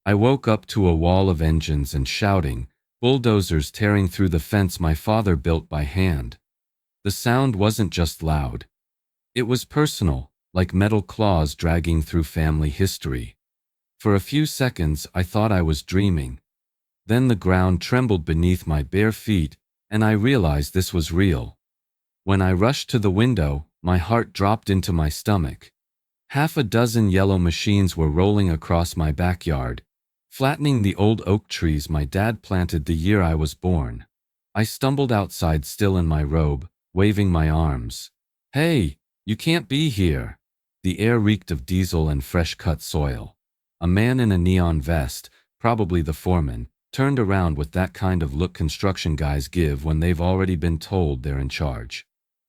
I woke up to a wall of engines and shouting, bulldozers tearing through the fence my father built by hand. The sound wasn't just loud. It was personal, like metal claws dragging through family history. For a few seconds, I thought I was dreaming. Then the ground trembled beneath my bare feet, and I realized this was real. When I rushed to the window, my heart dropped into my stomach. Half a dozen yellow machines were rolling across my backyard, flattening the old oak trees my dad planted the year I was born. I stumbled outside still in my robe, waving my arms. "Hey, you can't be here!" The air reeked of diesel and fresh-cut soil. A man in a neon vest, probably the foreman, turned around with that kind of look construction guys give when they've already been told they're in charge.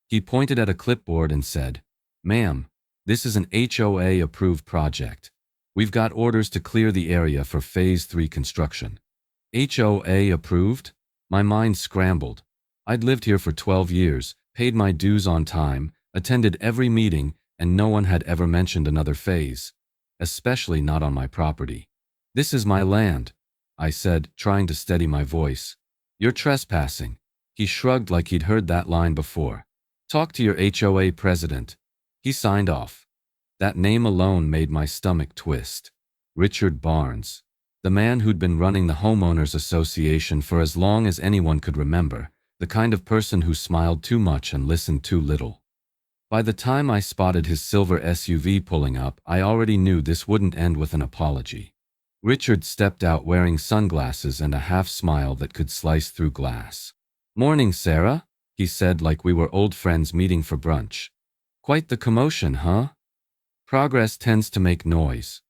He pointed at a clipboard and said, "Ma'am, this is an HOA-approved project. We've got orders to clear the area for Phase 3 construction." HOA approved? My mind scrambled. I'd lived here for 12 years, paid my dues on time, attended every meeting, and no one had ever mentioned another phase. Especially not on my property. "This is my land," I said, trying to steady my voice. "You're trespassing." He shrugged like he'd heard that line before. "Talk to your HOA president." He signed off. That name alone made my stomach twist. Richard Barnes. The man who'd been running the Homeowners Association for as long as anyone could remember, the kind of person who smiled too much and listened too little. By the time I spotted his silver SUV pulling up, I already knew this wouldn't end with an apology. Richard stepped out wearing sunglasses and a half-smile that could slice through glass. "Morning, Sarah," he said like we were old friends meeting for brunch. "Quite the commotion, huh?" "Progress tends to make noise."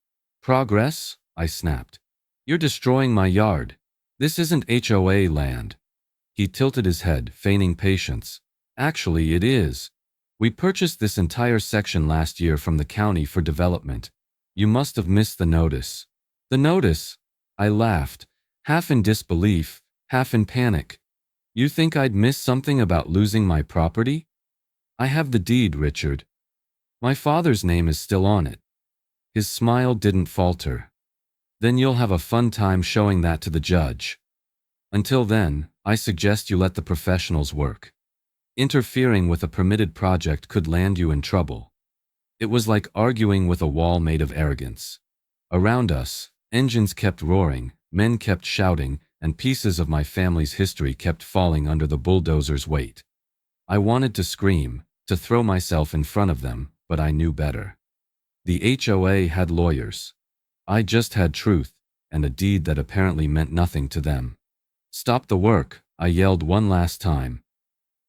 "Progress?" I snapped. "You're destroying my yard. This isn't HOA land." He tilted his head, feigning patience. "Actually, it is. We purchased this entire section last year from the county for development. You must have missed the notice." "The notice?" I laughed, half in disbelief, half in panic. "You think I'd miss something about losing my property?" "I have the deed, Richard. My father's name is still on it." His smile didn't falter. "Then you'll have a fun time showing that to the judge. Until then, I suggest you let the professionals work. Interfering with a permitted project could land you in trouble." It was like arguing with a wall made of arrogance. Around us, engines kept roaring, men kept shouting, and pieces of my family's history kept falling under the bulldozer's weight. I wanted to scream, to throw myself in front of them, but I knew better. The HOA had lawyers. I just had truth, and a deed that apparently meant nothing to them. "Stop the work," I yelled one last time.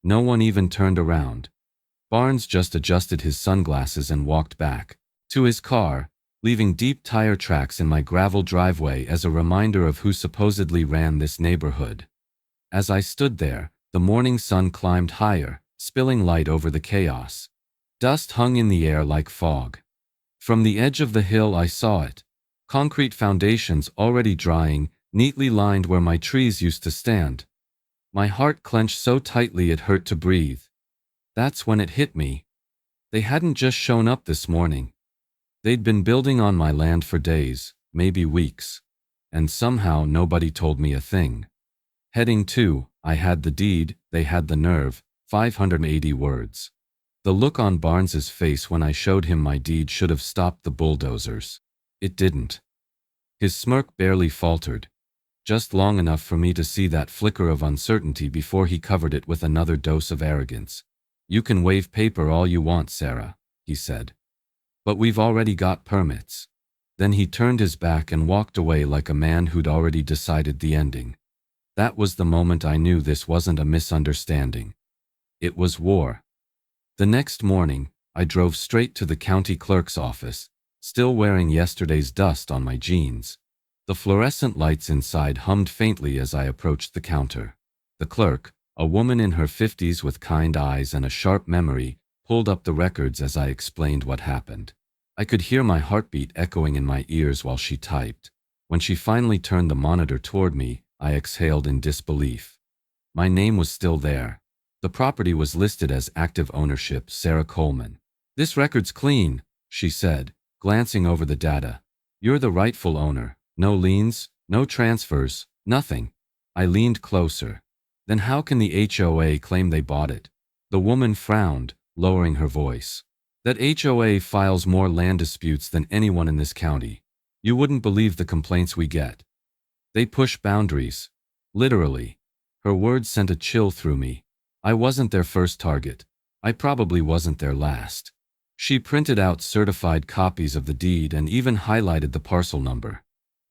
No one even turned around. Barnes just adjusted his sunglasses and walked back to his car, leaving deep tire tracks in my gravel driveway as a reminder of who supposedly ran this neighborhood. As I stood there, the morning sun climbed higher, spilling light over the chaos. Dust hung in the air like fog. From the edge of the hill I saw it. Concrete foundations already drying, neatly lined where my trees used to stand. My heart clenched so tightly it hurt to breathe. That's when it hit me. They hadn't just shown up this morning. They'd been building on my land for days, maybe weeks. And somehow nobody told me a thing. Heading 2, I had the deed, they had the nerve, 580 words. The look on Barnes's face when I showed him my deed should have stopped the bulldozers. It didn't. His smirk barely faltered. Just long enough for me to see that flicker of uncertainty before he covered it with another dose of arrogance. "You can wave paper all you want, Sarah," he said. "But we've already got permits." Then he turned his back and walked away like a man who'd already decided the ending. That was the moment I knew this wasn't a misunderstanding. It was war. The next morning, I drove straight to the county clerk's office, still wearing yesterday's dust on my jeans. The fluorescent lights inside hummed faintly as I approached the counter. The clerk, a woman in her 50s with kind eyes and a sharp memory, pulled up the records as I explained what happened. I could hear my heartbeat echoing in my ears while she typed. When she finally turned the monitor toward me, I exhaled in disbelief. My name was still there. The property was listed as active ownership, Sarah Coleman. "This record's clean," she said, glancing over the data. "You're the rightful owner. No liens, no transfers, nothing. I leaned closer. Then how can the HOA claim they bought it? The woman frowned, lowering her voice. That HOA files more land disputes than anyone in this county. You wouldn't believe the complaints we get. They push boundaries. Literally. Her words sent a chill through me. I wasn't their first target. I probably wasn't their last. She printed out certified copies of the deed and even highlighted the parcel number.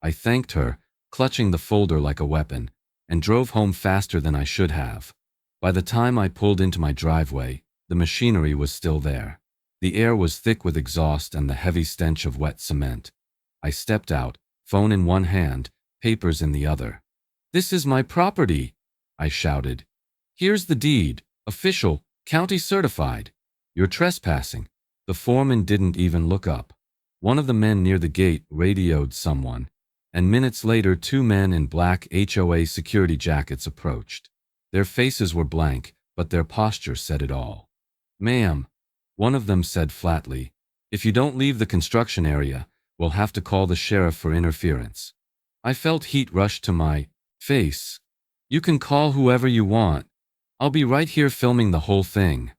I thanked her, clutching the folder like a weapon, and drove home faster than I should have. By the time I pulled into my driveway, the machinery was still there. The air was thick with exhaust and the heavy stench of wet cement. I stepped out, phone in one hand, papers in the other. "This is my property," I shouted. "Here's the deed, official, county certified. You're trespassing." The foreman didn't even look up. One of the men near the gate radioed someone, and minutes later 2 men in black HOA security jackets approached. Their faces were blank, but their posture said it all. "Ma'am," one of them said flatly, "if you don't leave the construction area, we'll have to call the sheriff for interference." I felt heat rush to my face. "You can call whoever you want. I'll be right here filming the whole thing."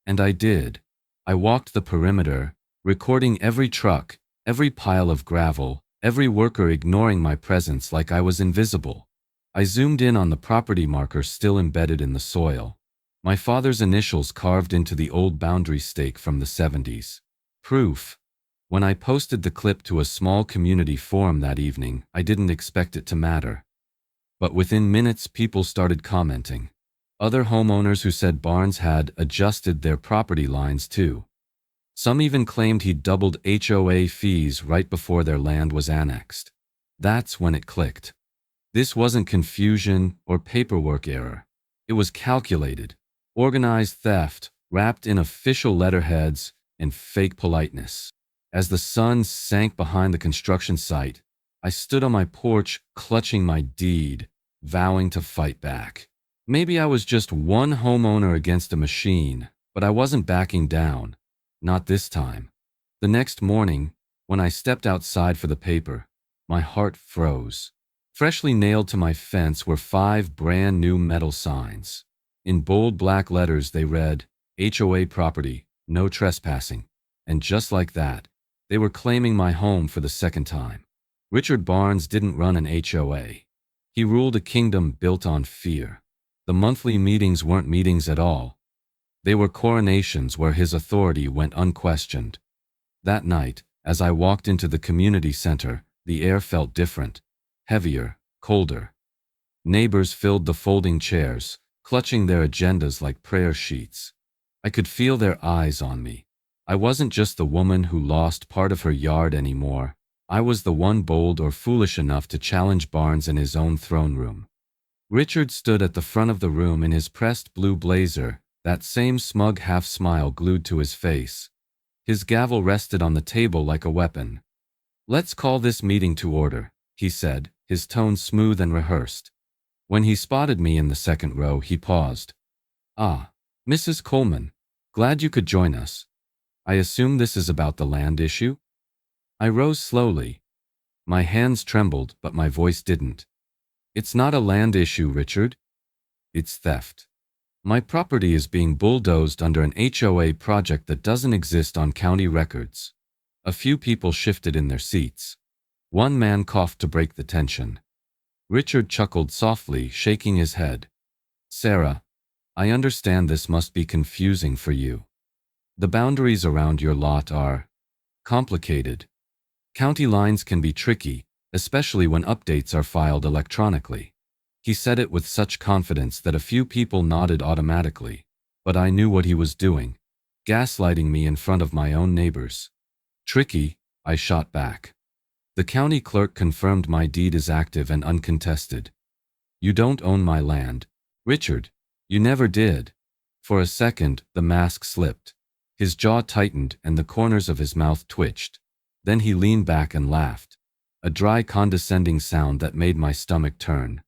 And I did. I walked the perimeter, recording every truck, every pile of gravel, every worker ignoring my presence like I was invisible. I zoomed in on the property marker still embedded in the soil. My father's initials carved into the old boundary stake from the 70s. Proof. When I posted the clip to a small community forum that evening, I didn't expect it to matter. But within minutes, people started commenting. Other homeowners who said Barnes had adjusted their property lines too. Some even claimed he'd doubled HOA fees right before their land was annexed. That's when it clicked. This wasn't confusion or paperwork error. It was calculated, organized theft wrapped in official letterheads and fake politeness. As the sun sank behind the construction site, I stood on my porch clutching my deed, vowing to fight back. Maybe I was just one homeowner against a machine, but I wasn't backing down. Not this time. The next morning, when I stepped outside for the paper, my heart froze. Freshly nailed to my fence were 5 brand new metal signs. In bold black letters they read, "HOA property, no trespassing." And just like that, they were claiming my home for the second time. Richard Barnes didn't run an HOA. He ruled a kingdom built on fear. The monthly meetings weren't meetings at all. They were coronations where his authority went unquestioned. That night, as I walked into the community center, the air felt different, heavier, colder. Neighbors filled the folding chairs, clutching their agendas like prayer sheets. I could feel their eyes on me. I wasn't just the woman who lost part of her yard anymore. I was the one bold or foolish enough to challenge Barnes in his own throne room. Richard stood at the front of the room in his pressed blue blazer, that same smug half-smile glued to his face. His gavel rested on the table like a weapon. "Let's call this meeting to order," he said, his tone smooth and rehearsed. When he spotted me in the second row, he paused. "Ah, Mrs. Coleman, glad you could join us. I assume this is about the land issue?" I rose slowly. My hands trembled, but my voice didn't. "It's not a land issue, Richard. It's theft. My property is being bulldozed under an HOA project that doesn't exist on county records." A few people shifted in their seats. One man coughed to break the tension. Richard chuckled softly, shaking his head. "Sarah, I understand this must be confusing for you. The boundaries around your lot are complicated. County lines can be tricky, especially when updates are filed electronically." He said it with such confidence that a few people nodded automatically, but I knew what he was doing, gaslighting me in front of my own neighbors. "Tricky," I shot back. "The county clerk confirmed my deed is active and uncontested. You don't own my land, Richard. You never did." For a second, the mask slipped. His jaw tightened and the corners of his mouth twitched. Then he leaned back and laughed, a dry, condescending sound that made my stomach turn.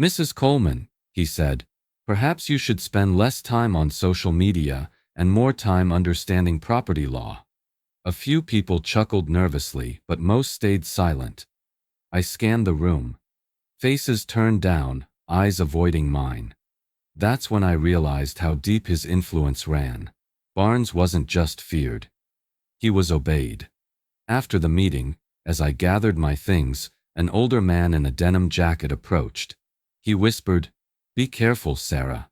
"Mrs. Coleman," he said, "perhaps you should spend less time on social media and more time understanding property law." A few people chuckled nervously, but most stayed silent. I scanned the room. Faces turned down, eyes avoiding mine. That's when I realized how deep his influence ran. Barnes wasn't just feared. He was obeyed. After the meeting, as I gathered my things, an older man in a denim jacket approached. He whispered, "Be careful, Sarah.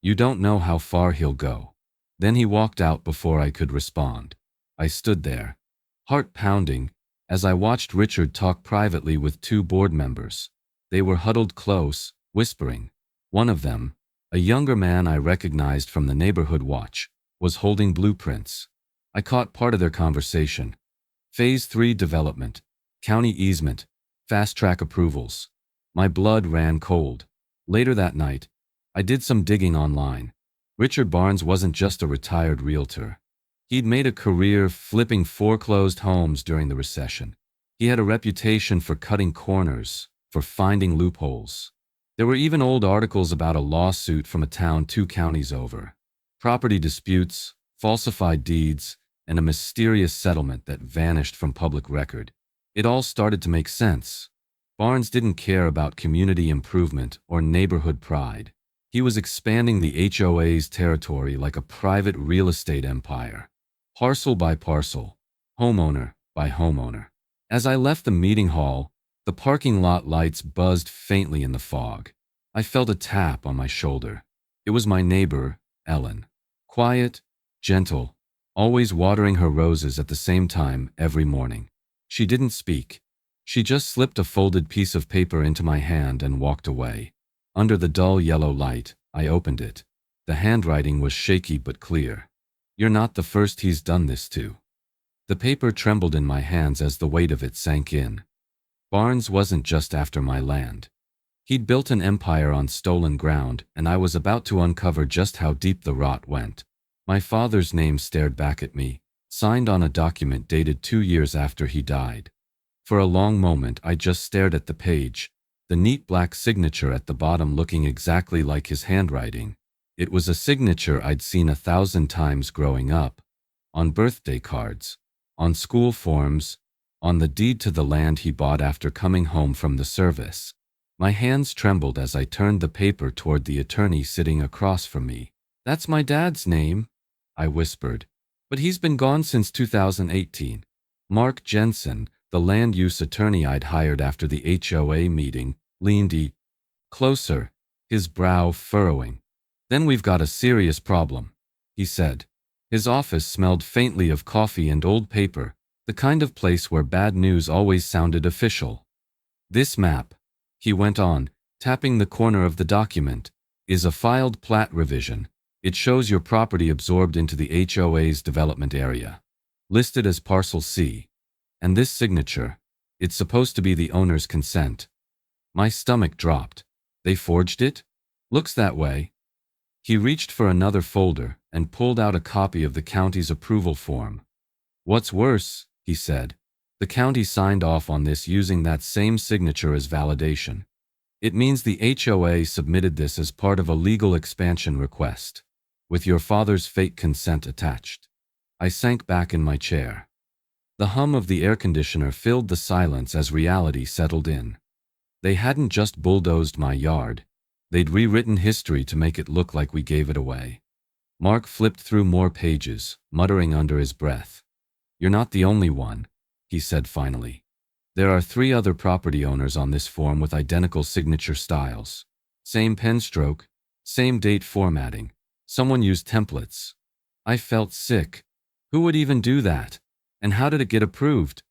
You don't know how far he'll go." Then he walked out before I could respond. I stood there, heart pounding, as I watched Richard talk privately with two board members. They were huddled close, whispering. One of them, a younger man I recognized from the neighborhood watch, was holding blueprints. I caught part of their conversation. Phase 3 development, county easement, fast-track approvals. My blood ran cold. Later that night, I did some digging online. Richard Barnes wasn't just a retired realtor. He'd made a career flipping foreclosed homes during the recession. He had a reputation for cutting corners, for finding loopholes. There were even old articles about a lawsuit from a town 2 counties over. Property disputes, falsified deeds, and a mysterious settlement that vanished from public record. It all started to make sense. Barnes didn't care about community improvement or neighborhood pride. He was expanding the HOA's territory like a private real estate empire, parcel by parcel, homeowner by homeowner. As I left the meeting hall, the parking lot lights buzzed faintly in the fog. I felt a tap on my shoulder. It was my neighbor, Ellen. Quiet, gentle, always watering her roses at the same time every morning. She didn't speak. She just slipped a folded piece of paper into my hand and walked away. Under the dull yellow light, I opened it. The handwriting was shaky but clear. "You're not the first he's done this to." The paper trembled in my hands as the weight of it sank in. Barnes wasn't just after my land. He'd built an empire on stolen ground, and I was about to uncover just how deep the rot went. My father's name stared back at me, signed on a document dated 2 years after he died. For a long moment I just stared at the page, the neat black signature at the bottom looking exactly like his handwriting. It was a signature I'd seen 1,000 times growing up, on birthday cards, on school forms, on the deed to the land he bought after coming home from the service. My hands trembled as I turned the paper toward the attorney sitting across from me. "That's my dad's name," I whispered, "but he's been gone since 2018. Mark Jensen, the land use attorney I'd hired after the HOA meeting, leaned closer, his brow furrowing. "Then we've got a serious problem," he said. His office smelled faintly of coffee and old paper, the kind of place where bad news always sounded official. "This map," he went on, tapping the corner of the document, "is a filed plat revision. It shows your property absorbed into the HOA's development area, listed as Parcel C. And this signature, it's supposed to be the owner's consent." My stomach dropped. "They forged it? Looks that way." He reached for another folder and pulled out a copy of the county's approval form. "What's worse," he said, "the county signed off on this using that same signature as validation. It means the HOA submitted this as part of a legal expansion request, with your father's fake consent attached." I sank back in my chair. The hum of the air conditioner filled the silence as reality settled in. They hadn't just bulldozed my yard. They'd rewritten history to make it look like we gave it away. Mark flipped through more pages, muttering under his breath. "You're not the only one," he said finally. "There are 3 other property owners on this form with identical signature styles. Same pen stroke, same date formatting. Someone used templates." I felt sick. Who would even do that? And how did it get approved?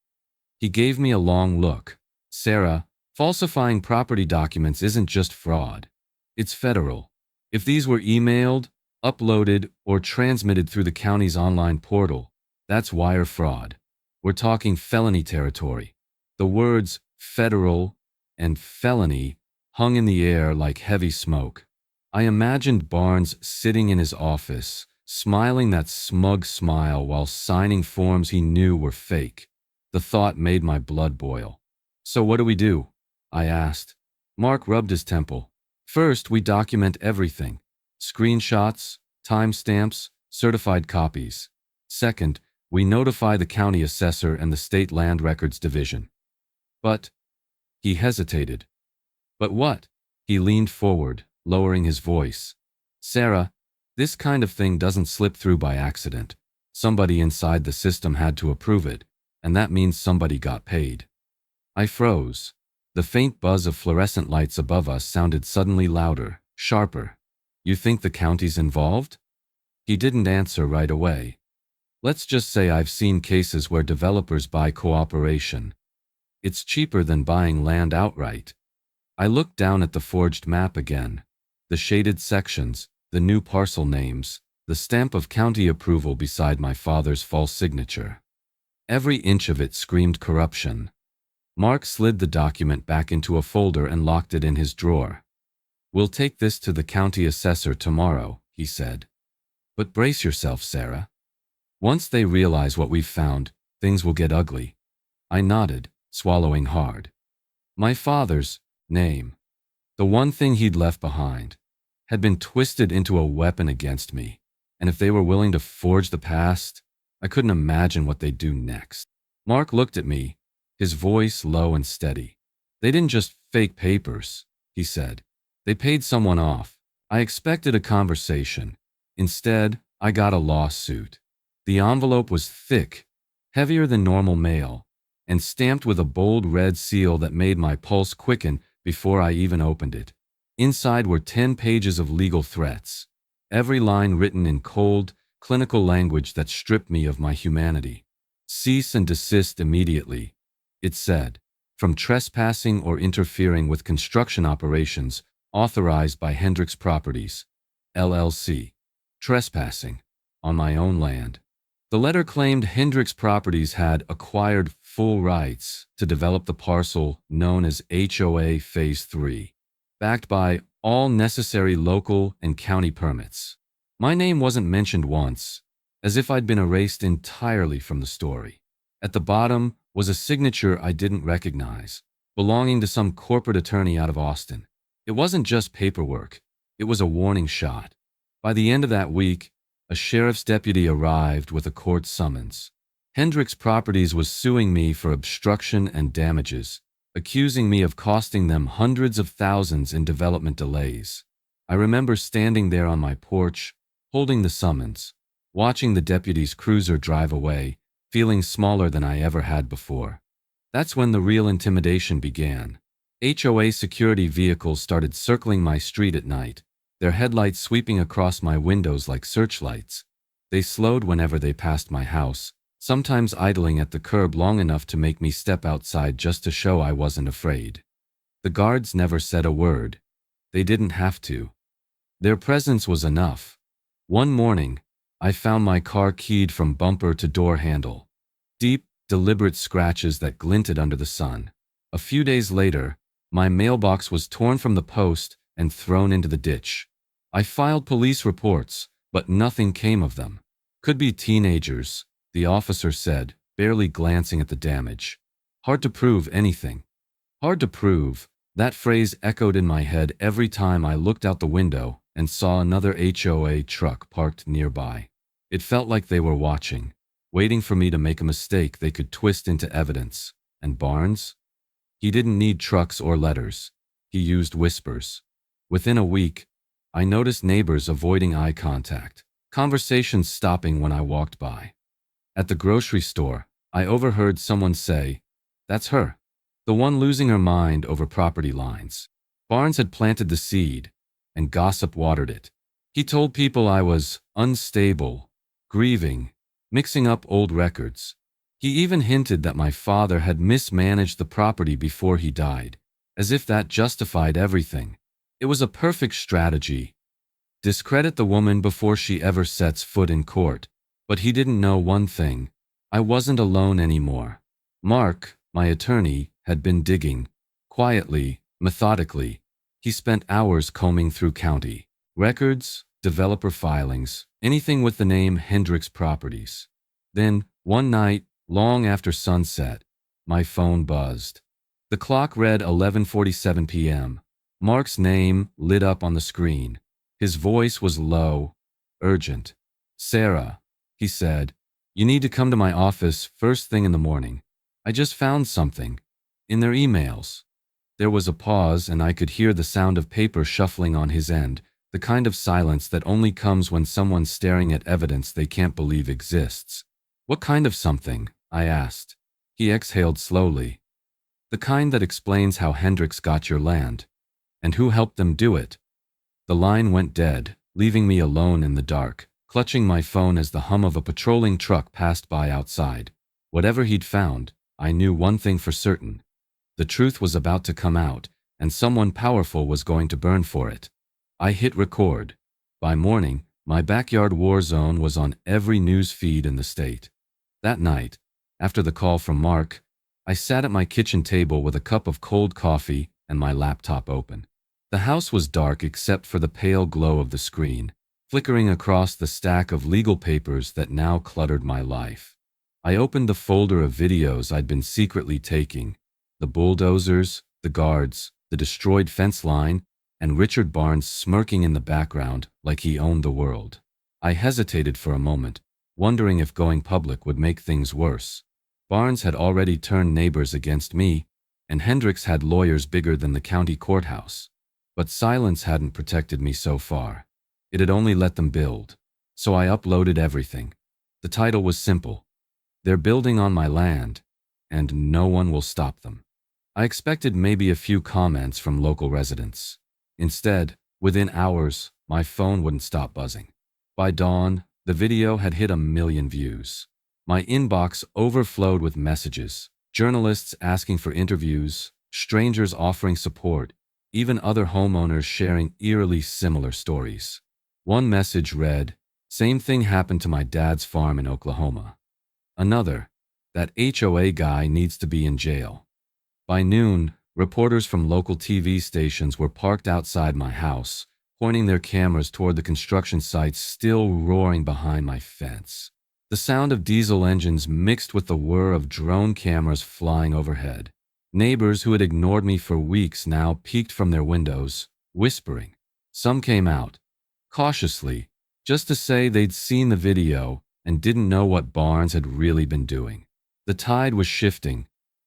He gave me a long look. "Sarah, falsifying property documents isn't just fraud. It's federal. If these were emailed, uploaded, or transmitted through the county's online portal, that's wire fraud. We're talking felony territory." The words federal and felony hung in the air like heavy smoke. I imagined Barnes sitting in his office, smiling that smug smile while signing forms he knew were fake. The thought made my blood boil. "So what do we do?" I asked. Mark rubbed his temple. "First, we document everything. Screenshots, timestamps, certified copies. Second, we notify the county assessor and the state land records division." "But He hesitated. But what? He leaned forward, lowering his voice. Sarah, this kind of thing doesn't slip through by accident. Somebody inside the system had to approve it, and that means somebody got paid. I froze. The faint buzz of fluorescent lights above us sounded suddenly louder, sharper. You think the county's involved? He didn't answer right away. Let's just say I've seen cases where developers buy cooperation. It's cheaper than buying land outright. I looked down at the forged map again. The shaded sections, the new parcel names, the stamp of county approval beside my father's false signature. Every inch of it screamed corruption. Mark slid the document back into a folder and locked it in his drawer. We'll take this to the county assessor tomorrow, he said. But brace yourself, Sarah. Once they realize what we've found, things will get ugly. I nodded, swallowing hard. My father's name, the one thing he'd left behind, had been twisted into a weapon against me, and if they were willing to forge the past, I couldn't imagine what they'd do next. Mark looked at me, his voice low and steady. They didn't just fake papers, he said. They paid someone off. I expected a conversation. Instead, I got a lawsuit. The envelope was thick, heavier than normal mail, and stamped with a bold red seal that made my pulse quicken before I even opened it. Inside were 10 pages of legal threats, every line written in cold, clinical language that stripped me of my humanity. Cease and desist immediately, it said, from trespassing or interfering with construction operations authorized by Hendricks Properties, LLC. Trespassing on my own land. The letter claimed Hendricks Properties had acquired full rights to develop the parcel known as HOA Phase 3, backed by all necessary local and county permits. My name wasn't mentioned once, as if I'd been erased entirely from the story. At the bottom was a signature I didn't recognize, belonging to some corporate attorney out of Austin. It wasn't just paperwork, it was a warning shot. By the end of that week, a sheriff's deputy arrived with a court summons. Hendricks Properties was suing me for obstruction and damages, accusing me of costing them hundreds of thousands in development delays. I remember standing there on my porch, holding the summons, watching the deputy's cruiser drive away, feeling smaller than I ever had before. That's when the real intimidation began. HOA security vehicles started circling my street at night, their headlights sweeping across my windows like searchlights. They slowed whenever they passed my house, sometimes idling at the curb long enough to make me step outside just to show I wasn't afraid. The guards never said a word. They didn't have to. Their presence was enough. One morning, I found my car keyed from bumper to door handle. Deep, deliberate scratches that glinted under the sun. A few days later, my mailbox was torn from the post and thrown into the ditch. I filed police reports, but nothing came of them. Could be teenagers, the officer said, barely glancing at the damage. Hard to prove anything. Hard to prove. That phrase echoed in my head every time I looked out the window and saw another HOA truck parked nearby. It felt like they were watching, waiting for me to make a mistake they could twist into evidence. And Barnes? He didn't need trucks or letters. He used whispers. Within a week, I noticed neighbors avoiding eye contact, conversations stopping when I walked by. At the grocery store, I overheard someone say, "That's her, the one losing her mind over property lines." Barnes had planted the seed, and gossip watered it. He told people I was unstable, grieving, mixing up old records. He even hinted that my father had mismanaged the property before he died, as if that justified everything. It was a perfect strategy. Discredit the woman before she ever sets foot in court. But he didn't know one thing. I wasn't alone anymore. Mark, my attorney, had been digging. Quietly, methodically. He spent hours combing through county records, developer filings, anything with the name Hendricks Properties. Then, one night, long after sunset, my phone buzzed. The clock read 11:47 p.m. Mark's name lit up on the screen. His voice was low, urgent. "Sarah," he said, "you need to come to my office first thing in the morning. I just found something in their emails." There was a pause, and I could hear the sound of paper shuffling on his end, the kind of silence that only comes when someone's staring at evidence they can't believe exists. "What kind of something?" I asked. He exhaled slowly. "The kind that explains how Hendricks got your land. And who helped them do it." The line went dead, leaving me alone in the dark, clutching my phone as the hum of a patrolling truck passed by outside. Whatever he'd found, I knew one thing for certain. The truth was about to come out, and someone powerful was going to burn for it. I hit record. By morning, my backyard war zone was on every news feed in the state. That night, after the call from Mark, I sat at my kitchen table with a cup of cold coffee and my laptop open. The house was dark except for the pale glow of the screen, flickering across the stack of legal papers that now cluttered my life. I opened the folder of videos I'd been secretly taking: the bulldozers, the guards, the destroyed fence line, and Richard Barnes smirking in the background like he owned the world. I hesitated for a moment, wondering if going public would make things worse. Barnes had already turned neighbors against me, and Hendricks had lawyers bigger than the county courthouse. But silence hadn't protected me so far. It had only let them build. So I uploaded everything. The title was simple: "They're building on my land, and no one will stop them." I expected maybe a few comments from local residents. Instead, within hours, my phone wouldn't stop buzzing. By dawn, the video had hit 1 million views. My inbox overflowed with messages: journalists asking for interviews, strangers offering support, even other homeowners sharing eerily similar stories. One message read, "Same thing happened to my dad's farm in Oklahoma." Another, "That HOA guy needs to be in jail." By noon, reporters from local TV stations were parked outside my house, pointing their cameras toward the construction sites still roaring behind my fence. The sound of diesel engines mixed with the whir of drone cameras flying overhead. Neighbors who had ignored me for weeks now peeked from their windows, whispering. Some came out, cautiously, just to say they'd seen the video and didn't know what Barnes had really been doing. The tide was shifting,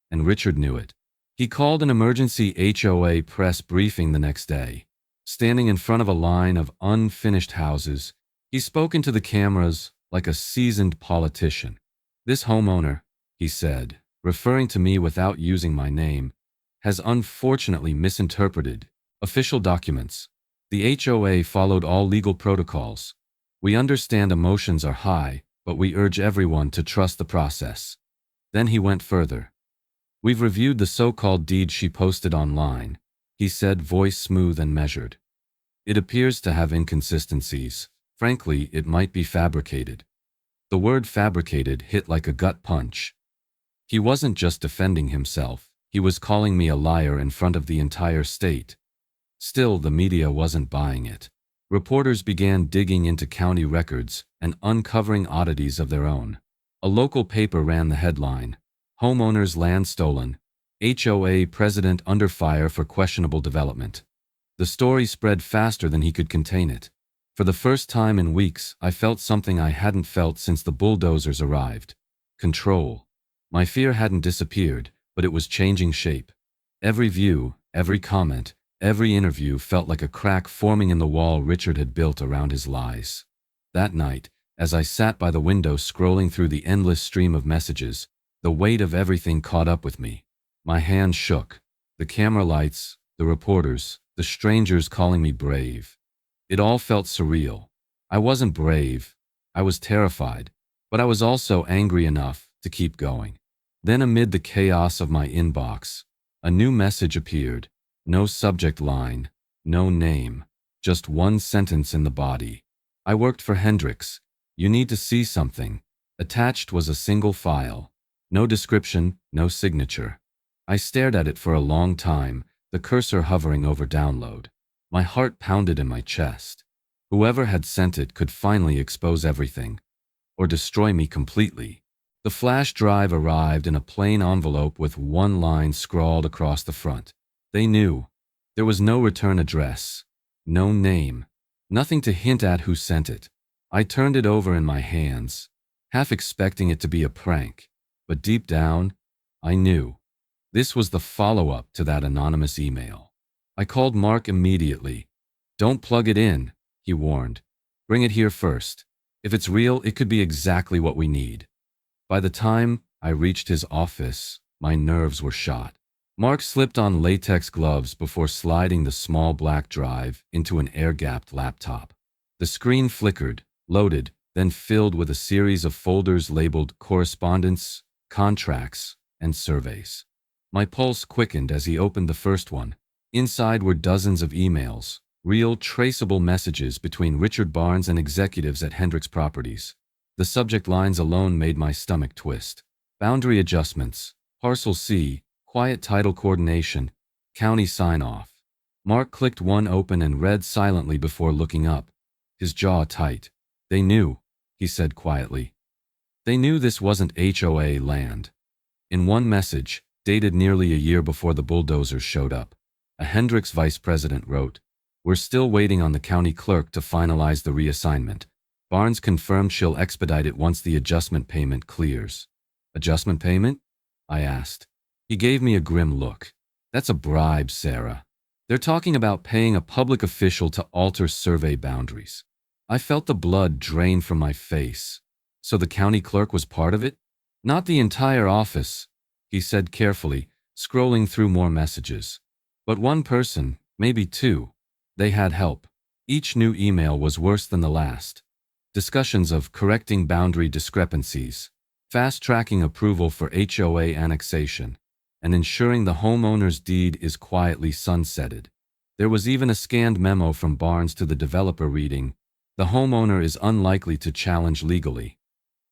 and Richard knew it. He called an emergency HOA press briefing the next day. Standing in front of a line of unfinished houses, he spoke into the cameras like a seasoned politician. "This homeowner," he said, referring to me without using my name, "has unfortunately misinterpreted official documents. The HOA followed all legal protocols. We understand emotions are high, but we urge everyone to trust the process." Then he went further. "We've reviewed the so-called deed she posted online," he said, voice smooth and measured. "It appears to have inconsistencies. Frankly, it might be fabricated." The word fabricated hit like a gut punch. He wasn't just defending himself, he was calling me a liar in front of the entire state. Still, the media wasn't buying it. Reporters began digging into county records and uncovering oddities of their own. A local paper ran the headline, "Homeowners' Land Stolen. HOA President Under Fire for Questionable Development." The story spread faster than he could contain it. For the first time in weeks, I felt something I hadn't felt since the bulldozers arrived. Control. My fear hadn't disappeared, but it was changing shape. Every view, every comment, every interview felt like a crack forming in the wall Richard had built around his lies. That night, as I sat by the window scrolling through the endless stream of messages, the weight of everything caught up with me. My hands shook. The camera lights, the reporters, the strangers calling me brave. It all felt surreal. I wasn't brave. I was terrified, but I was also angry enough to keep going. Then amid the chaos of my inbox, a new message appeared. No subject line, no name, just one sentence in the body. "I worked for Hendricks. You need to see something." Attached was a single file. No description, no signature. I stared at it for a long time, the cursor hovering over download. My heart pounded in my chest. Whoever had sent it could finally expose everything, or destroy me completely. The flash drive arrived in a plain envelope with one line scrawled across the front. They knew. There was no return address, no name, nothing to hint at who sent it. I turned it over in my hands, half expecting it to be a prank, but deep down, I knew. This was the follow-up to that anonymous email. I called Mark immediately. "Don't plug it in," he warned. "Bring it here first. If it's real, it could be exactly what we need." By the time I reached his office, my nerves were shot. Mark slipped on latex gloves before sliding the small black drive into an air-gapped laptop. The screen flickered, loaded, then filled with a series of folders labeled correspondence, contracts, and surveys. My pulse quickened as he opened the first one. Inside were dozens of emails, real traceable messages between Richard Barnes and executives at Hendricks Properties. The subject lines alone made my stomach twist. Boundary adjustments, Parcel C, quiet title coordination, county sign-off. Mark clicked one open and read silently before looking up, his jaw tight. "They knew," he said quietly. "They knew this wasn't HOA land." In one message, dated nearly a year before the bulldozers showed up, a Hendricks vice president wrote, "We're still waiting on the county clerk to finalize the reassignment. Barnes confirmed she'll expedite it once the adjustment payment clears." "Adjustment payment?" I asked. He gave me a grim look. "That's a bribe, Sarah. They're talking about paying a public official to alter survey boundaries." I felt the blood drain from my face. "So the county clerk was part of it?" "Not the entire office," he said carefully, scrolling through more messages. "But one person, maybe two. They had help. Each new email was worse than the last. Discussions of correcting boundary discrepancies, fast-tracking approval for HOA annexation, and ensuring the homeowner's deed is quietly sunsetted. There was even a scanned memo from Barnes to the developer reading, "The homeowner is unlikely to challenge legally.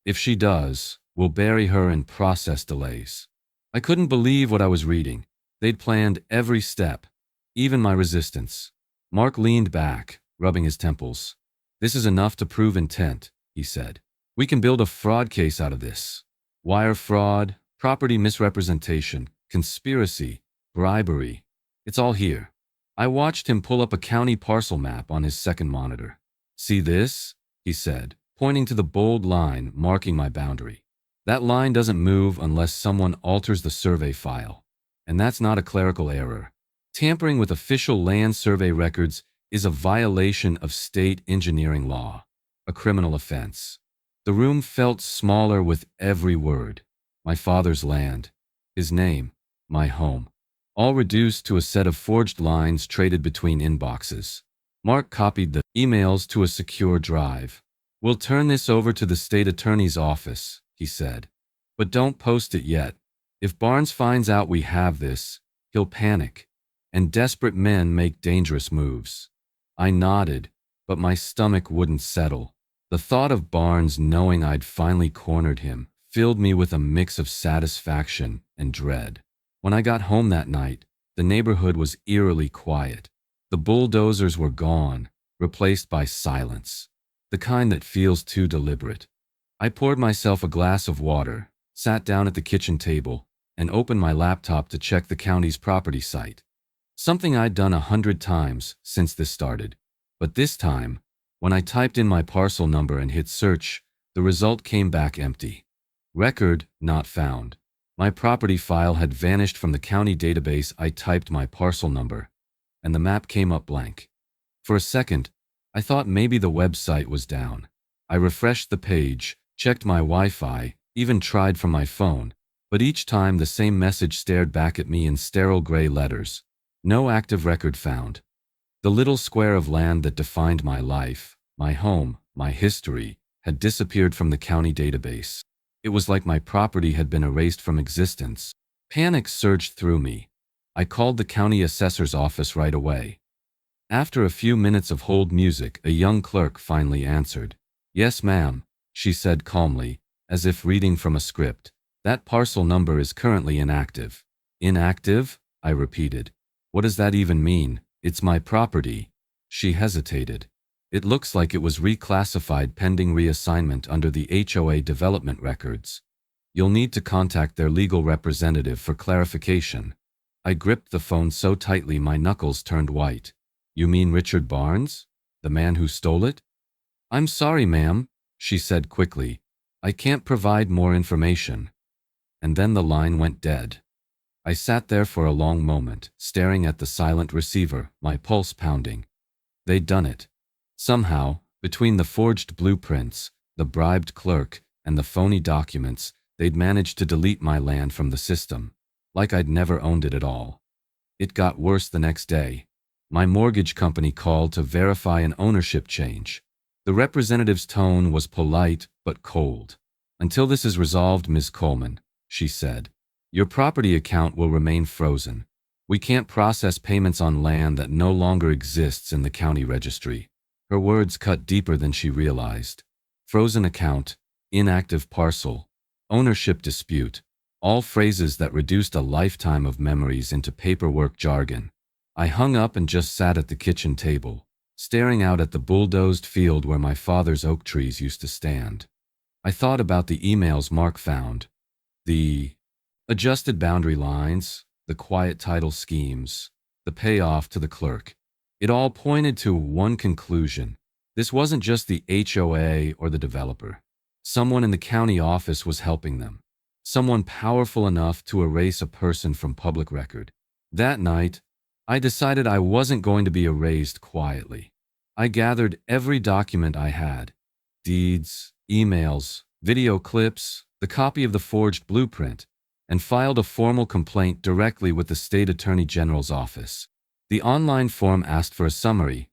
If she does, we'll bury her in process delays." I couldn't believe what I was reading. They'd planned every step, even my resistance. Mark leaned back, rubbing his temples. "This is enough to prove intent," he said. "We can build a fraud case out of this. Wire fraud, property misrepresentation, conspiracy, bribery. It's all here." I watched him pull up a county parcel map on his second monitor. "See this?" he said, pointing to the bold line marking my boundary. "That line doesn't move unless someone alters the survey file. And that's not a clerical error. Tampering with official land survey records is a violation of state engineering law, a criminal offense." The room felt smaller with every word. My father's land, his name, my home, all reduced to a set of forged lines traded between inboxes. Mark copied the emails to a secure drive. "We'll turn this over to the state attorney's office," he said. "But don't post it yet. If Barnes finds out we have this, he'll panic, and desperate men make dangerous moves." I nodded, but my stomach wouldn't settle. The thought of Barnes knowing I'd finally cornered him filled me with a mix of satisfaction and dread. When I got home that night, the neighborhood was eerily quiet. The bulldozers were gone, replaced by silence, the kind that feels too deliberate. I poured myself a glass of water, sat down at the kitchen table, and opened my laptop to check the county's property site. Something I'd done 100 times since this started. But this time, when I typed in my parcel number and hit search, the result came back empty. Record not found. My property file had vanished from the county database. I typed my parcel number, and the map came up blank. For a second, I thought maybe the website was down. I refreshed the page, checked my Wi-Fi, even tried from my phone, but each time the same message stared back at me in sterile gray letters. No active record found. The little square of land that defined my life, my home, my history, had disappeared from the county database. It was like my property had been erased from existence. Panic surged through me. I called the county assessor's office right away. After a few minutes of hold music, a young clerk finally answered. "Yes, ma'am," she said calmly, as if reading from a script. "That parcel number is currently inactive." "Inactive?" I repeated. "What does that even mean? It's my property." She hesitated. "It looks like it was reclassified pending reassignment under the HOA development records. You'll need to contact their legal representative for clarification." I gripped the phone so tightly my knuckles turned white. "You mean Richard Barnes? The man who stole it?" "I'm sorry, ma'am," she said quickly. "I can't provide more information." And then the line went dead. I sat there for a long moment, staring at the silent receiver, my pulse pounding. They'd done it. Somehow, between the forged blueprints, the bribed clerk, and the phony documents, they'd managed to delete my land from the system, like I'd never owned it at all. It got worse the next day. My mortgage company called to verify an ownership change. The representative's tone was polite but cold. "Until this is resolved, Ms. Coleman," she said, "your property account will remain frozen. We can't process payments on land that no longer exists in the county registry." Her words cut deeper than she realized. Frozen account, inactive parcel, ownership dispute, all phrases that reduced a lifetime of memories into paperwork jargon. I hung up and just sat at the kitchen table, staring out at the bulldozed field where my father's oak trees used to stand. I thought about the emails Mark found, the adjusted boundary lines, the quiet title schemes, the payoff to the clerk. It all pointed to one conclusion. This wasn't just the HOA or the developer. Someone in the county office was helping them. Someone powerful enough to erase a person from public record. That night, I decided I wasn't going to be erased quietly. I gathered every document I had: deeds, emails, video clips, the copy of the forged blueprint, and filed a formal complaint directly with the state attorney general's office. The online form asked for a summary.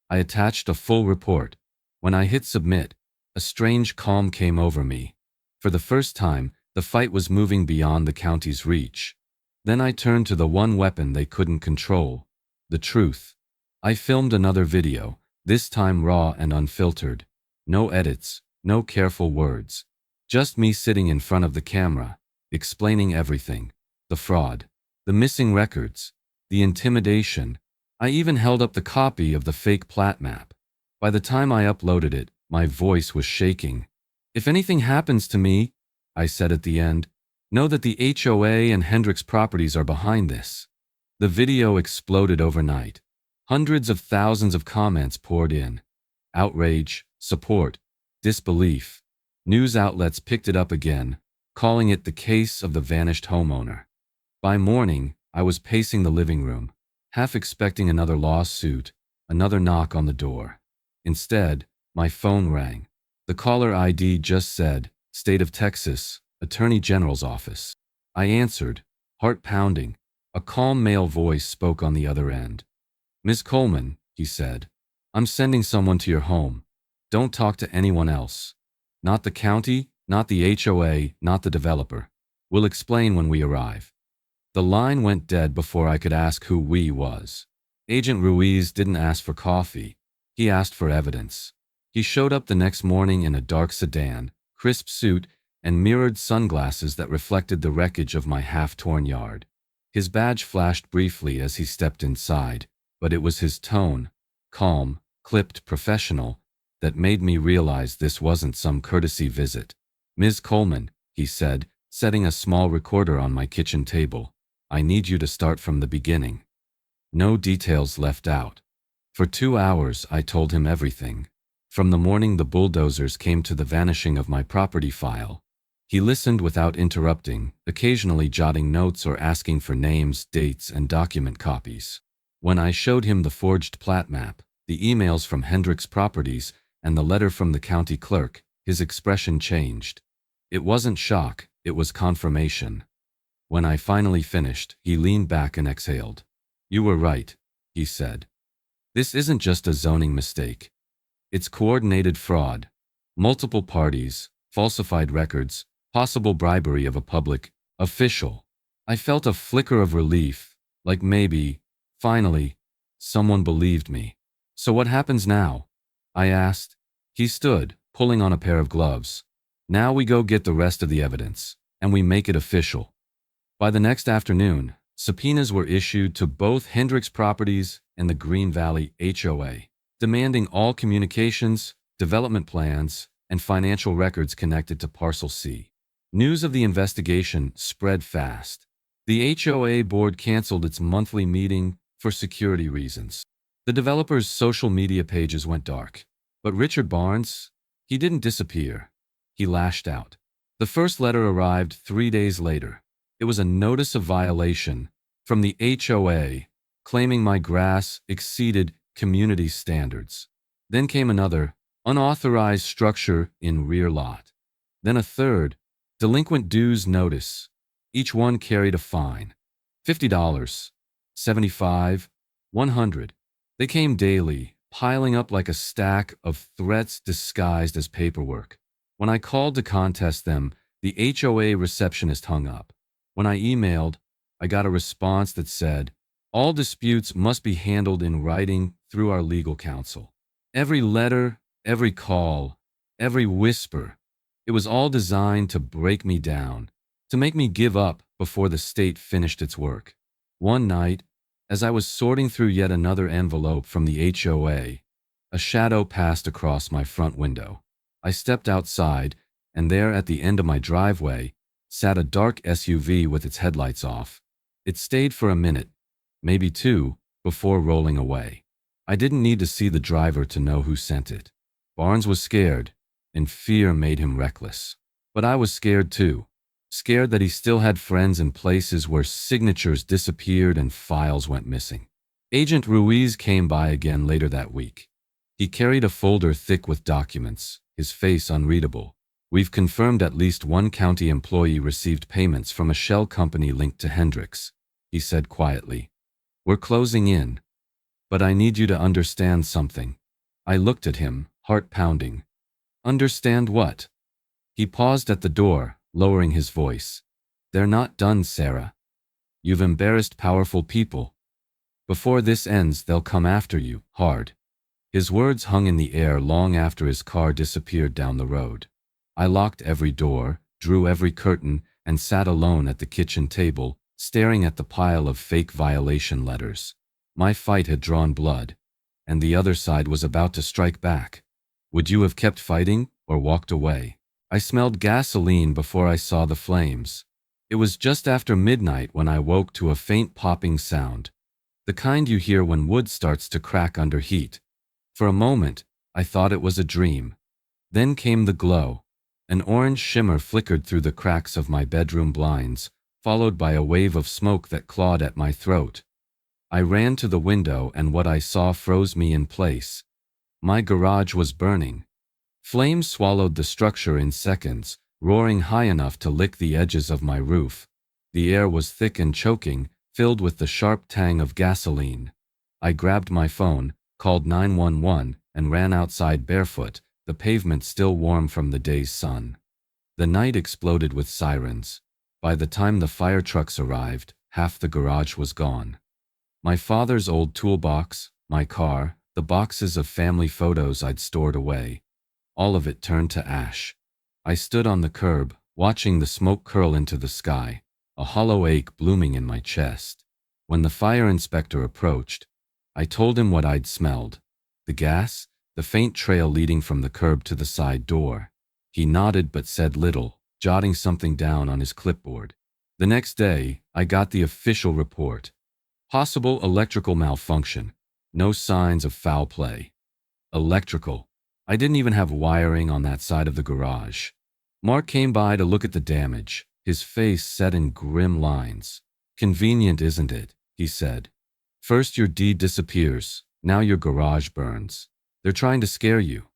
I attached a full report. When I hit submit, a strange calm came over me. For the first time, the fight was moving beyond the county's reach. Then I turned to the one weapon they couldn't control: the truth. I filmed another video, this time raw and unfiltered. No edits, no careful words. Just me sitting in front of the camera, explaining everything: the fraud, the missing records, the intimidation. I even held up the copy of the fake plat map. By the time I uploaded it, my voice was shaking. "If anything happens to me," I said at the end, "know that the HOA and Hendricks Properties are behind this." The video exploded overnight. Hundreds of thousands of comments poured in. Outrage, support, disbelief. News outlets picked it up again, calling it the case of the vanished homeowner. By morning, I was pacing the living room, half expecting another lawsuit, another knock on the door. Instead, my phone rang. The caller ID just said, "State of Texas, Attorney General's Office." I answered, heart pounding. A calm male voice spoke on the other end. "Ms. Coleman," he said, "I'm sending someone to your home. Don't talk to anyone else. Not the county, not the HOA, not the developer. We'll explain when we arrive." The line went dead before I could ask who "we" was. Agent Ruiz didn't ask for coffee. He asked for evidence. He showed up the next morning in a dark sedan, crisp suit, and mirrored sunglasses that reflected the wreckage of my half-torn yard. His badge flashed briefly as he stepped inside, but it was his tone, calm, clipped, professional, that made me realize this wasn't some courtesy visit. "Ms. Coleman," he said, setting a small recorder on my kitchen table, "I need you to start from the beginning. No details left out." For 2 hours, I told him everything. From the morning the bulldozers came to the vanishing of my property file. He listened without interrupting, occasionally jotting notes or asking for names, dates, and document copies. When I showed him the forged plat map, the emails from Hendricks Properties, and the letter from the county clerk, his expression changed. It wasn't shock, it was confirmation. When I finally finished, he leaned back and exhaled. "You were right," he said. "This isn't just a zoning mistake. It's coordinated fraud. Multiple parties, falsified records, possible bribery of a public official." I felt a flicker of relief, like maybe, finally, someone believed me. "So what happens now?" I asked. He stood, pulling on a pair of gloves. "Now we go get the rest of the evidence, and we make it official." By the next afternoon, subpoenas were issued to both Hendricks Properties and the Green Valley HOA, demanding all communications, development plans, and financial records connected to Parcel C. News of the investigation spread fast. The HOA board canceled its monthly meeting for security reasons. The developer's social media pages went dark. But Richard Barnes, he didn't disappear. He lashed out. The first letter arrived 3 days later. It was a notice of violation from the HOA claiming my grass exceeded community standards. Then came another, unauthorized structure in rear lot. Then a third, delinquent dues notice. Each one carried a fine. $50, $75, $100. They came daily, piling up like a stack of threats disguised as paperwork. When I called to contest them, the HOA receptionist hung up. When I emailed, I got a response that said, "All disputes must be handled in writing through our legal counsel." Every letter, every call, every whisper, it was all designed to break me down, to make me give up before the state finished its work. One night, as I was sorting through yet another envelope from the HOA, a shadow passed across my front window. I stepped outside, and there at the end of my driveway sat a dark SUV with its headlights off. It stayed for a minute, maybe two, before rolling away. I didn't need to see the driver to know who sent it. Barnes was scared, and fear made him reckless. But I was scared too. Scared that he still had friends in places where signatures disappeared and files went missing. Agent Ruiz came by again later that week. He carried a folder thick with documents, his face unreadable. "We've confirmed at least one county employee received payments from a shell company linked to Hendricks," he said quietly. "We're closing in. But I need you to understand something." I looked at him, heart pounding. "Understand what?" He paused at the door, lowering his voice. "They're not done, Sarah. You've embarrassed powerful people. Before this ends, they'll come after you, hard." His words hung in the air long after his car disappeared down the road. I locked every door, drew every curtain, and sat alone at the kitchen table, staring at the pile of fake violation letters. My fight had drawn blood, and the other side was about to strike back. Would you have kept fighting or walked away? I smelled gasoline before I saw the flames. It was just after midnight when I woke to a faint popping sound, the kind you hear when wood starts to crack under heat. For a moment, I thought it was a dream. Then came the glow. An orange shimmer flickered through the cracks of my bedroom blinds, followed by a wave of smoke that clawed at my throat. I ran to the window, and what I saw froze me in place. My garage was burning. Flames swallowed the structure in seconds, roaring high enough to lick the edges of my roof. The air was thick and choking, filled with the sharp tang of gasoline. I grabbed my phone, called 911, and ran outside barefoot, the pavement still warm from the day's sun. The night exploded with sirens. By the time the fire trucks arrived, half the garage was gone. My father's old toolbox, my car, the boxes of family photos I'd stored away, all of it turned to ash. I stood on the curb, watching the smoke curl into the sky, a hollow ache blooming in my chest. When the fire inspector approached, I told him what I'd smelled: the gas, the faint trail leading from the curb to the side door. He nodded but said little, jotting something down on his clipboard. The next day, I got the official report. Possible electrical malfunction. No signs of foul play. Electrical. I didn't even have wiring on that side of the garage. Mark came by to look at the damage, his face set in grim lines. "Convenient, isn't it?" he said. "First your deed disappears, now your garage burns. They're trying to scare you."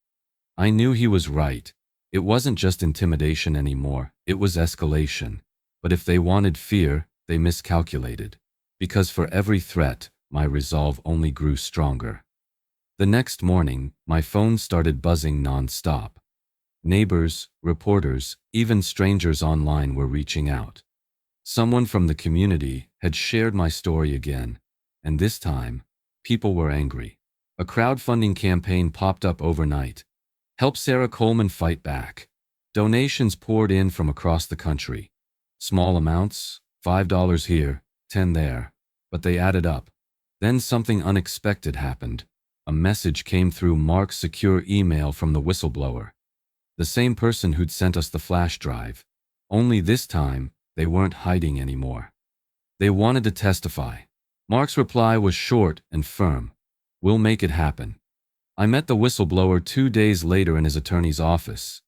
I knew he was right. It wasn't just intimidation anymore, it was escalation. But if they wanted fear, they miscalculated. Because for every threat, my resolve only grew stronger. The next morning, my phone started buzzing non-stop. Neighbors, reporters, even strangers online were reaching out. Someone from the community had shared my story again, and this time, people were angry. A crowdfunding campaign popped up overnight. Help Sarah Coleman fight back. Donations poured in from across the country. Small amounts, $5 here, 10 there, but they added up. Then something unexpected happened. A message came through Mark's secure email from the whistleblower. The same person who'd sent us the flash drive. Only this time, they weren't hiding anymore. They wanted to testify. Mark's reply was short and firm. "We'll make it happen." I met the whistleblower 2 days later in his attorney's office.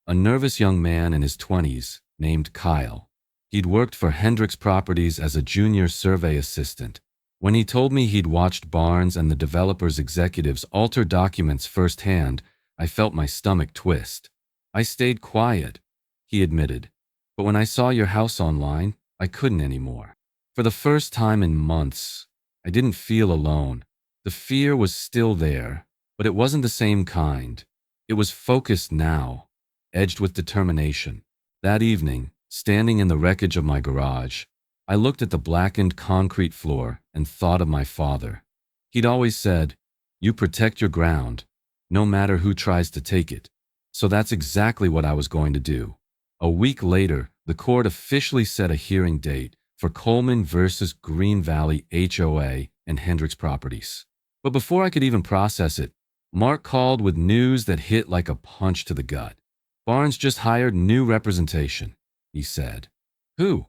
A nervous young man in his 20s, named Kyle. He'd worked for Hendricks Properties as a junior survey assistant. When he told me he'd watched Barnes and the developer's executives alter documents firsthand, I felt my stomach twist. I stayed quiet, he admitted. But when I saw your house online, I couldn't anymore. For the first time in months, I didn't feel alone. The fear was still there, but it wasn't the same kind. It was focused now, edged with determination. That evening, standing in the wreckage of my garage, I looked at the blackened concrete floor and thought of my father. He'd always said, "You protect your ground, no matter who tries to take it." So that's exactly what I was going to do. A week later, the court officially set a hearing date for Coleman versus Green Valley HOA and Hendricks Properties. But before I could even process it, Mark called with news that hit like a punch to the gut. Barnes just hired new representation, he said. Who?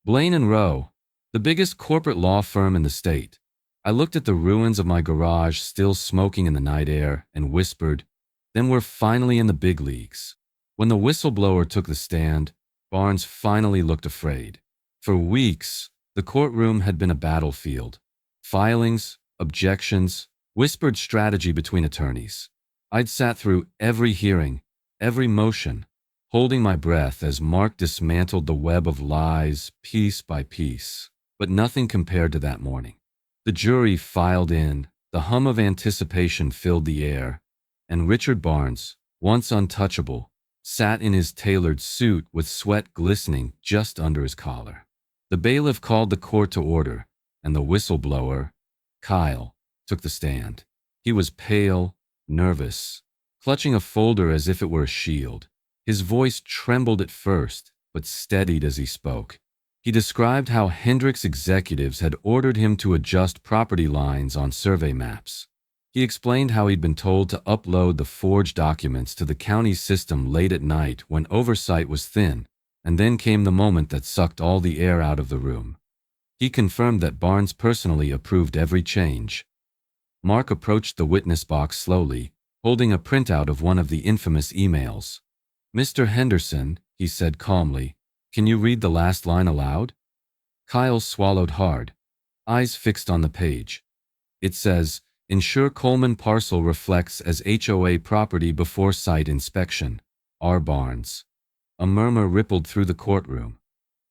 Blaine and Rowe, the biggest corporate law firm in the state. I looked at the ruins of my garage still smoking in the night air and whispered, "Then we're finally in the big leagues." When the whistleblower took the stand, Barnes finally looked afraid. For weeks, the courtroom had been a battlefield. Filings, objections, whispered strategy between attorneys. I'd sat through every hearing, every motion, holding my breath as Mark dismantled the web of lies piece by piece. But nothing compared to that morning. The jury filed in, the hum of anticipation filled the air, and Richard Barnes, once untouchable, sat in his tailored suit with sweat glistening just under his collar. The bailiff called the court to order, and the whistleblower, Kyle, took the stand. He was pale, nervous, clutching a folder as if it were a shield. His voice trembled at first, but steadied as he spoke. He described how Hendricks executives had ordered him to adjust property lines on survey maps. He explained how he'd been told to upload the forged documents to the county system late at night when oversight was thin, and then came the moment that sucked all the air out of the room. He confirmed that Barnes personally approved every change. Mark approached the witness box slowly, holding a printout of one of the infamous emails. "Mr. Henderson," he said calmly, "can you read the last line aloud?" Kyle swallowed hard, eyes fixed on the page. It says, "Ensure Coleman parcel reflects as HOA property before site inspection. R. Barnes." A murmur rippled through the courtroom.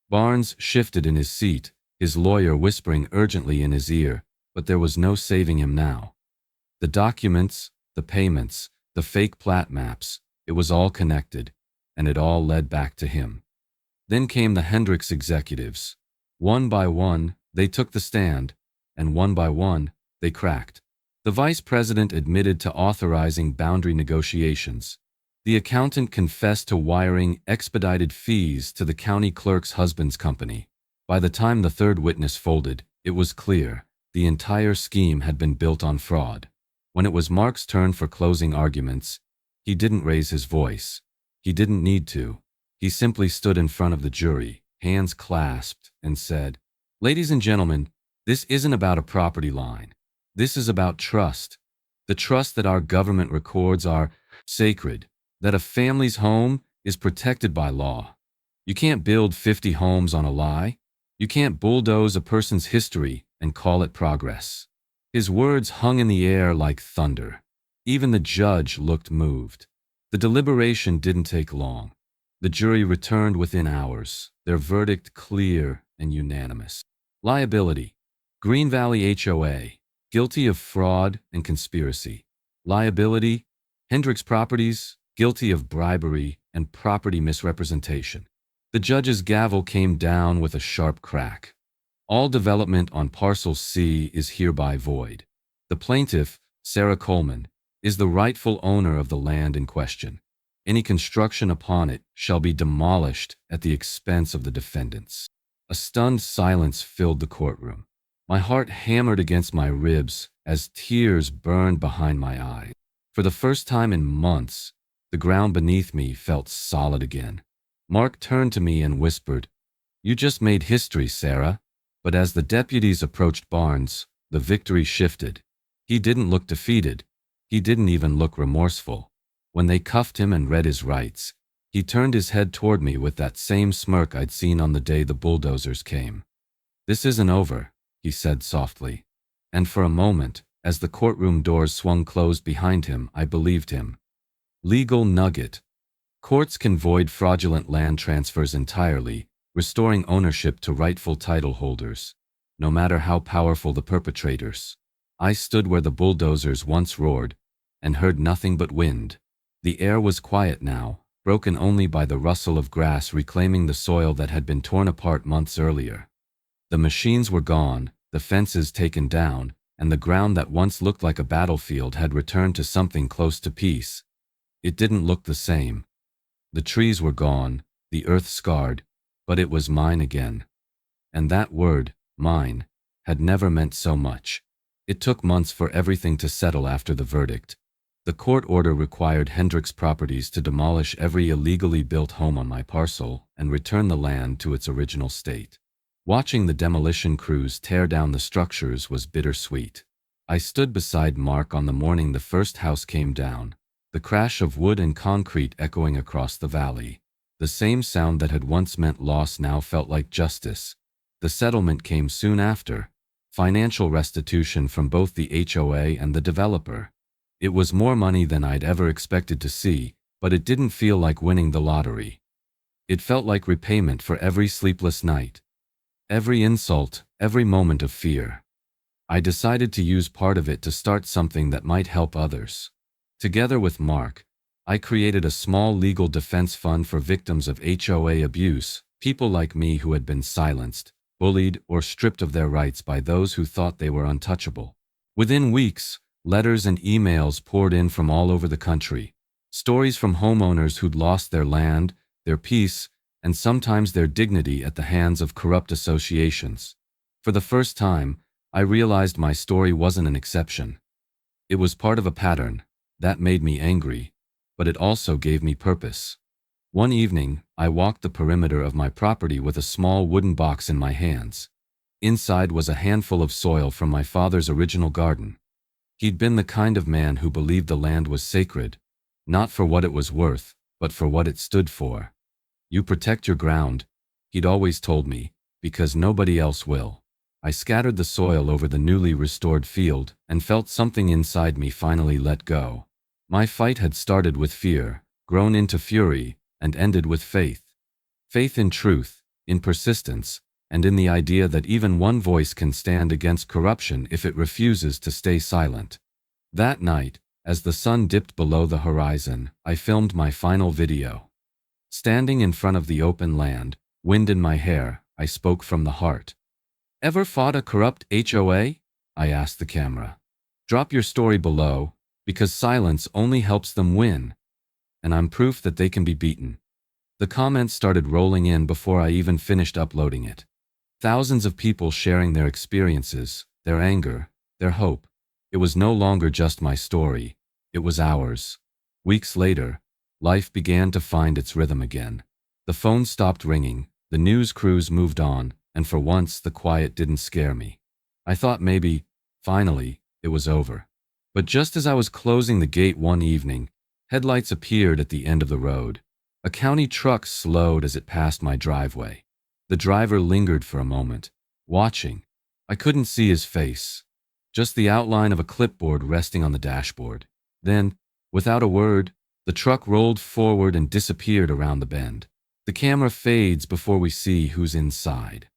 Barnes shifted in his seat, his lawyer whispering urgently in his ear, but there was no saving him now. The documents, the payments, the fake plat maps, it was all connected, and it all led back to him. Then came the Hendricks executives. One by one, they took the stand, and one by one, they cracked. The vice president admitted to authorizing boundary negotiations. The accountant confessed to wiring expedited fees to the county clerk's husband's company. By the time the third witness folded, it was clear the entire scheme had been built on fraud. When it was Mark's turn for closing arguments, he didn't raise his voice. He didn't need to. He simply stood in front of the jury, hands clasped, and said, "Ladies and gentlemen, this isn't about a property line. This is about trust. The trust that our government records are sacred, that a family's home is protected by law. You can't build 50 homes on a lie. You can't bulldoze a person's history and call it progress." His words hung in the air like thunder. Even the judge looked moved. The deliberation didn't take long. The jury returned within hours, their verdict clear and unanimous. Liability. Green Valley HOA, guilty of fraud and conspiracy. Liability. Hendricks Properties, guilty of bribery and property misrepresentation. The judge's gavel came down with a sharp crack. All development on Parcel C is hereby void. The plaintiff, Sarah Coleman, is the rightful owner of the land in question. Any construction upon it shall be demolished at the expense of the defendants. A stunned silence filled the courtroom. My heart hammered against my ribs as tears burned behind my eyes. For the first time in months, the ground beneath me felt solid again. Mark turned to me and whispered, "You just made history, Sarah." But as the deputies approached Barnes, the victory shifted. He didn't look defeated. He didn't even look remorseful. When they cuffed him and read his rights, He turned his head toward me with that same smirk I'd seen on the day the bulldozers came. "This isn't over," he said softly. And for a moment, as the courtroom doors swung closed behind him, I believed him. Legal nugget. Courts can void fraudulent land transfers entirely, restoring ownership to rightful title holders, no matter how powerful the perpetrators. I stood where the bulldozers once roared, and heard nothing but wind. The air was quiet now, broken only by the rustle of grass reclaiming the soil that had been torn apart months earlier. The machines were gone, the fences taken down, and the ground that once looked like a battlefield had returned to something close to peace. It didn't look the same. The trees were gone, the earth scarred, but it was mine again. And that word, mine, had never meant so much. It took months for everything to settle after the verdict. The court order required Hendricks Properties to demolish every illegally built home on my parcel and return the land to its original state. Watching the demolition crews tear down the structures was bittersweet. I stood beside Mark on the morning the first house came down, the crash of wood and concrete echoing across the valley. The same sound that had once meant loss now felt like justice. The settlement came soon after, financial restitution from both the HOA and the developer. It was more money than I'd ever expected to see, but it didn't feel like winning the lottery. It felt like repayment for every sleepless night, every insult, every moment of fear. I decided to use part of it to start something that might help others. Together with Mark, I created a small legal defense fund for victims of HOA abuse, people like me who had been silenced, bullied, or stripped of their rights by those who thought they were untouchable. Within weeks, letters and emails poured in from all over the country. Stories from homeowners who'd lost their land, their peace, and sometimes their dignity at the hands of corrupt associations. For the first time, I realized my story wasn't an exception. It was part of a pattern. That made me angry, but it also gave me purpose. One evening, I walked the perimeter of my property with a small wooden box in my hands. Inside was a handful of soil from my father's original garden. He'd been the kind of man who believed the land was sacred, not for what it was worth, but for what it stood for. "You protect your ground," he'd always told me, "because nobody else will." I scattered the soil over the newly restored field and felt something inside me finally let go. My fight had started with fear, grown into fury, and ended with faith. Faith in truth, in persistence, and in the idea that even one voice can stand against corruption if it refuses to stay silent. That night, as the sun dipped below the horizon, I filmed my final video. Standing in front of the open land, wind in my hair, I spoke from the heart. "Ever fought a corrupt HOA?" I asked the camera. "Drop your story below, because silence only helps them win. And I'm proof that they can be beaten." The comments started rolling in before I even finished uploading it. Thousands of people sharing their experiences, their anger, their hope. It was no longer just my story. It was ours. Weeks later, life began to find its rhythm again. The phone stopped ringing, the news crews moved on, and for once the quiet didn't scare me. I thought maybe, finally, it was over. But just as I was closing the gate one evening, headlights appeared at the end of the road. A county truck slowed as it passed my driveway. The driver lingered for a moment, watching. I couldn't see his face, just the outline of a clipboard resting on the dashboard. Then, without a word, the truck rolled forward and disappeared around the bend. The camera fades before we see who's inside.